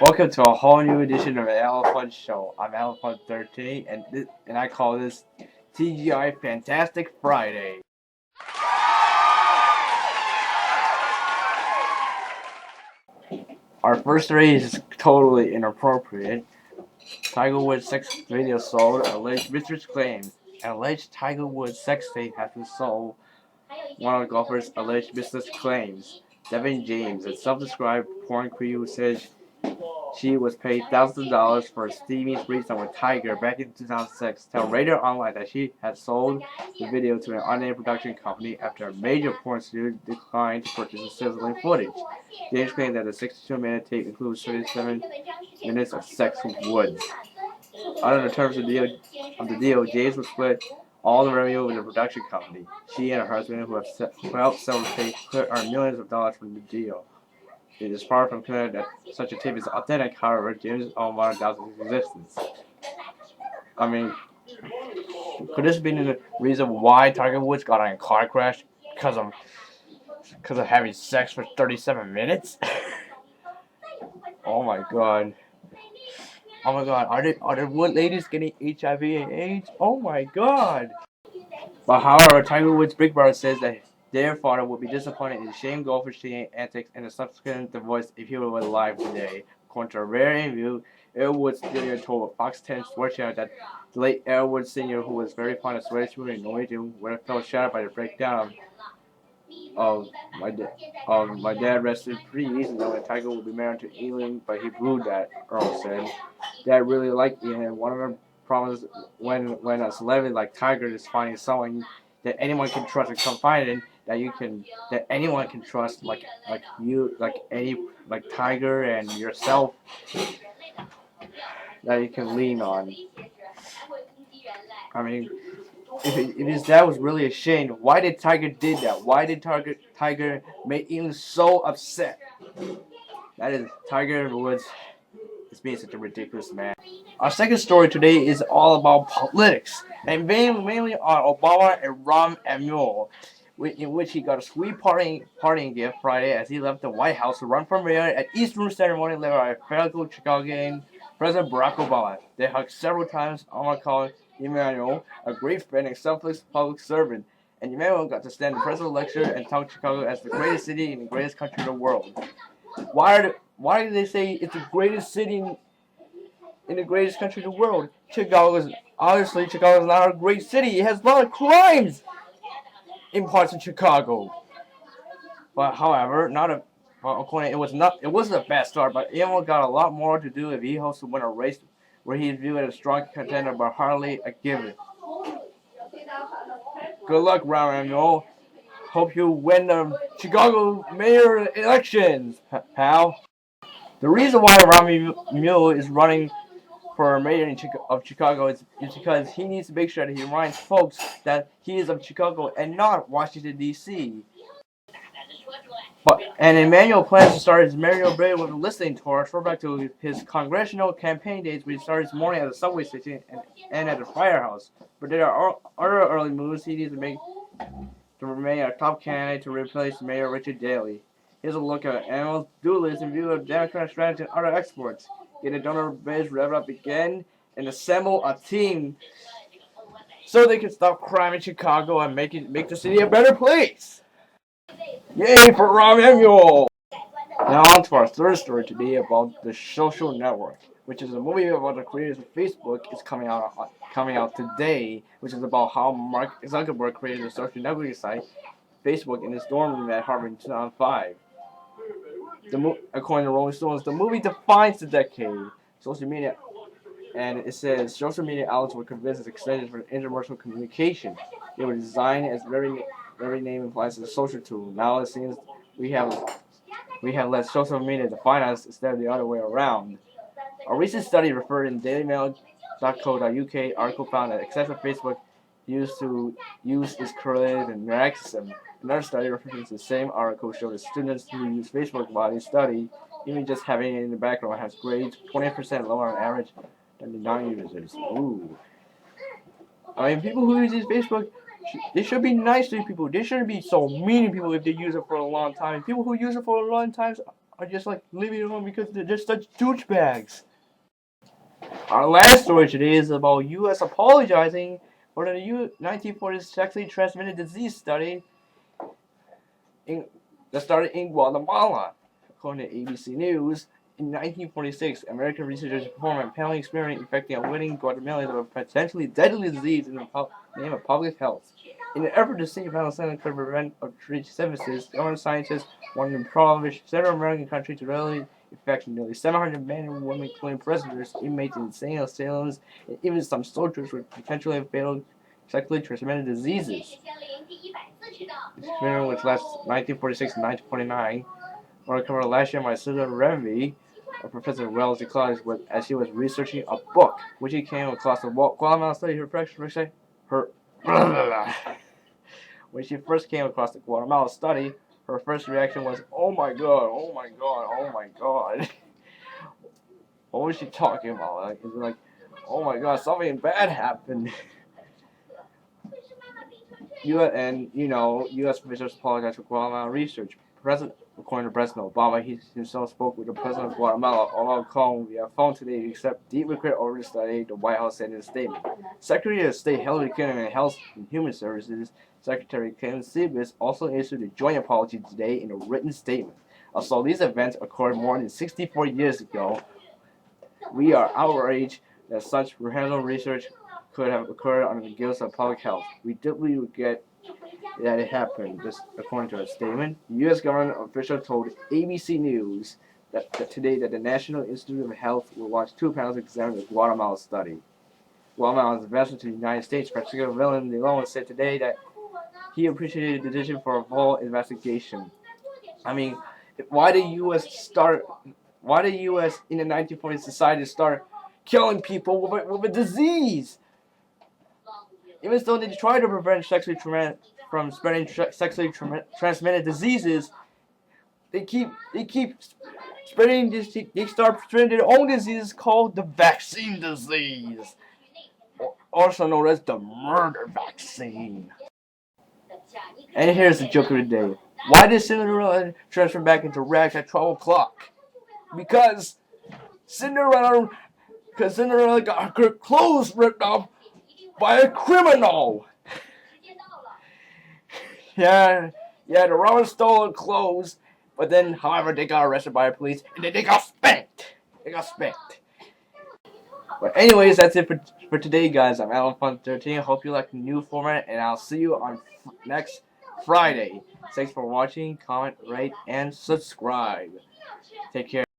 Welcome to a whole new edition of the Elephant Show. I'm Elephant 13, and I call this T.G.I. Fantastic Friday. Our first story is totally inappropriate. Tiger Woods sex video sold, alleged mistress claims. An alleged Tiger Woods sex tape has been sold. One of the golfers' alleged mistress claims. Devin James, a self-described porn queen who says she was paid thousands of dollars for a steamy threesome with Tiger back in 2006. Tell Radio Online that she had sold the video to an unnamed production company after a major porn studio declined to purchase the sizzling footage. James claimed that the 62-minute tape includes 37 minutes of sex with Woods. Under the terms of the deal, James would split all the revenue with the production company. She and her husband, who helped sell the tape, could earn millions of dollars from the deal. It is far from clear that such a tape is authentic, however, James' own modern doubts its existence. I mean, could this be the reason why Tiger Woods got in a car crash? Because of having sex for 37 minutes? Oh my god. Oh my god, are the Wood ladies getting HIV and AIDS? Oh my god. But however, Tiger Woods' big brother says that their father would be disappointed in shame golfer's cheating antics and the subsequent divorce if he were alive today. According to a rare interview, Elwood Jr. told Fox 10 Sports Channel that the late Elwood Sr., who was very fond of Swedish movie and Norwegian, would have felt shattered by the breakdown of my dad rested pretty easy knowing Tiger would be married to Ealing, but he blew that, Earl said. Dad really liked Ian, and one of the problems when a celebrity like Tiger is finding someone that anyone can trust and confide in, that anyone can trust, like Tiger and yourself, that you can lean on. I mean, if his dad was really ashamed, why did Tiger did that? Why did Tiger make Ian so upset? That is Tiger Woods is being such a ridiculous man. Our second story today is all about politics, and mainly on Obama and Rahm Emanuel, in which he got a sweet partying gift Friday as he left the White House to run for mayor at East Room ceremony led by fellow Chicagoan President Barack Obama. They hugged several times. Obama called Emanuel a great friend and selfless public servant, and Emanuel got to stand in the president's lecture and tout Chicago as the greatest city in the greatest country in the world. Why do they say it's the greatest city in the greatest country in the world? Chicago is not a great city. It has a lot of crimes in parts of Chicago. But however, it wasn't a bad start. But Emo got a lot more to do if he hopes to win a race where he is viewed as a strong contender, but hardly a given. Good luck, Rahm Emanuel. Hope you win the Chicago mayor elections, pal. The reason why Rahm Emanuel is running for mayor of Chicago is because he needs to make sure that he reminds folks that he is of Chicago and not Washington, D.C. And Emmanuel plans to start his Mario Bay with a listening tour, throwback to his congressional campaign days, where he started his morning at the subway station and at the firehouse. But there are other early moves he needs to make to remain a top candidate to replace Mayor Richard Daley. Here's a look at Emanuel's do list in view of Democratic strategy and other exports. Get the donor base revved up again and assemble a team so they can stop crime in Chicago and make the city a better place. Yay for Rahm Emanuel! Now on to our third story today about The Social Network, which is a movie about the creators of Facebook. It's coming out today, which is about how Mark Zuckerberg created a social networking site, Facebook, in his dorm room at Harvard in 2005. According to Rolling Stones, the movie defines the decade. Social media, and it says social media outlets were convinced as extensions for interpersonal communication. They were designed as very name implies as a social tool. Now it seems we have let social media define us instead of the other way around. A recent study referred in dailymail.co.uk article found that excessive Facebook use is correlated in narcissism. Another study referring to the same article showed that students who use Facebook while they study, even just having it in the background, has grades 20% lower on average than the non-users. Ooh. I mean, people who use Facebook, they should be nice to people. They shouldn't be so mean to people if they use it for a long time. People who use it for a long time are just like leaving it alone because they're just such douchebags. Our last story today is about U.S. apologizing for the 1940s sexually transmitted disease study that started in Guatemala. According to ABC News, in 1946, American researchers performed a panel experiment infecting a winning Guatemalans with a potentially deadly disease in the name of public health. In an effort to see if penicillin could prevent or treat sepsis, government scientists wanted to impoverish several American countries to really infect nearly 700 men and women, including prisoners, inmates, insane asylums, and even some soldiers with potentially fatal sexually transmitted diseases. The experiment, which lasted 1946 to 1949, was covered last year by Susan Revy, a professor at Wellesley College, as she was researching a book which she came across the Guatemala study. When she first came across the Guatemala study, her first reaction was, "Oh my god! Oh my god! Oh my god!" What was she talking about? Like, "Oh my god! Something bad happened." U.S. officials apologized for Guatemala research. According to President Obama, he himself spoke with the president of Guatemala, Oral Kong, via phone today to accept deep regret over the study, the White House said in a statement. Secretary of State Hillary Clinton and Health and Human Services Secretary Ken Sebas also issued a joint apology today in a written statement. Although these events occurred more than 64 years ago, we are outraged that such random research could have occurred under the guise of public health. We deeply regret that it happened. This, according to a statement, the U.S. government official told ABC News that today that the National Institute of Health will launch 2 panels examining the Guatemala study. Guatemala's ambassador to the United States, Francisco Villan de Loma, said today that he appreciated the decision for a full investigation. I mean, why the U.S. in the 1940s decided to start killing people with a disease? Even though they try to prevent from spreading sexually transmitted diseases, they keep spreading this. They start spreading their own disease called the vaccine disease, also known as the murder vaccine. And here's the joke of the day: why did Cinderella transform back into rags at 12 o'clock? Because Cinderella got her clothes ripped off by a criminal. Yeah, the Romans stole clothes, but then, however, they got arrested by the police, and then they got spanked. But anyways, that's it for today, guys. I'm Alan Fun 13. Hope you like the new format, and I'll see you on next Friday. Thanks for watching, comment, rate, and subscribe. Take care.